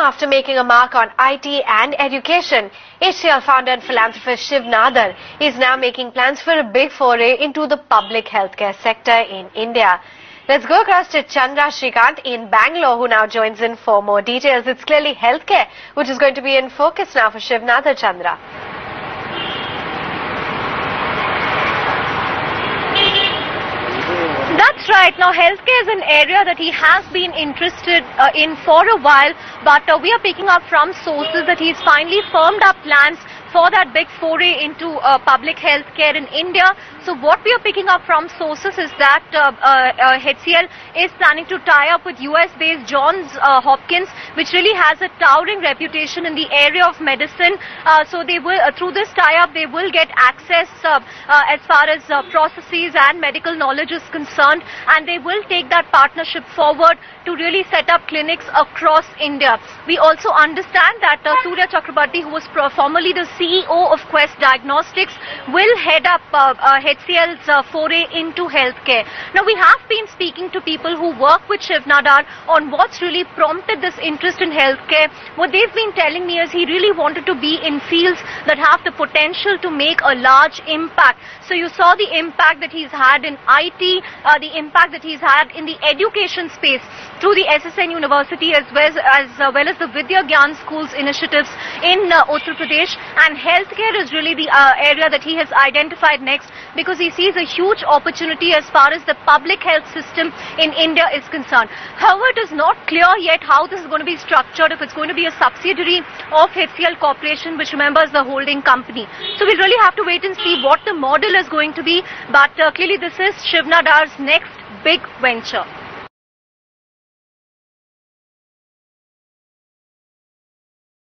after making a mark on IT and education. HCL founder and philanthropist Shiv Nadar is now making plans for a big foray into the public healthcare sector in India. Let's go across to Chandra Shrikant in Bangalore, who now joins in for more details. It's clearly healthcare which is going to be in focus now for Shiv Nadar. Chandra. That's right. Now, healthcare is an area that he has been interested in for a while, but we are picking up from sources that he's finally firmed up plans for that big foray into public healthcare in India. So what we are picking up from sources is that HCL is planning to tie up with US-based Johns Hopkins, which really has a towering reputation in the area of medicine. So they will, through this tie-up, they will get access as far as processes and medical knowledge is concerned, and they will take that partnership forward to really set up clinics across India. We also understand that Surya Chakrabarti, who was formerly the CEO of Quest Diagnostics, will head up HCL's foray into healthcare. Now, we have been speaking to people who work with Shiv Nadar on what's really prompted this interest in healthcare. What they've been telling me is he really wanted to be in fields that have the potential to make a large impact. So you saw the impact that he's had in IT, the impact that he's had in the education space through the SSN University as well as the Vidya Gyan Schools initiatives in Uttar Pradesh. And healthcare is really the area that he has identified next, because he sees a huge opportunity as far as the public health system in India is concerned. However, it is not clear yet how this is going to be structured, if it's going to be a subsidiary of HCL Corporation, which, remember, is the holding company. So we really have to wait and see what the model is going to be, but clearly this is Shiv Nadar's next big venture.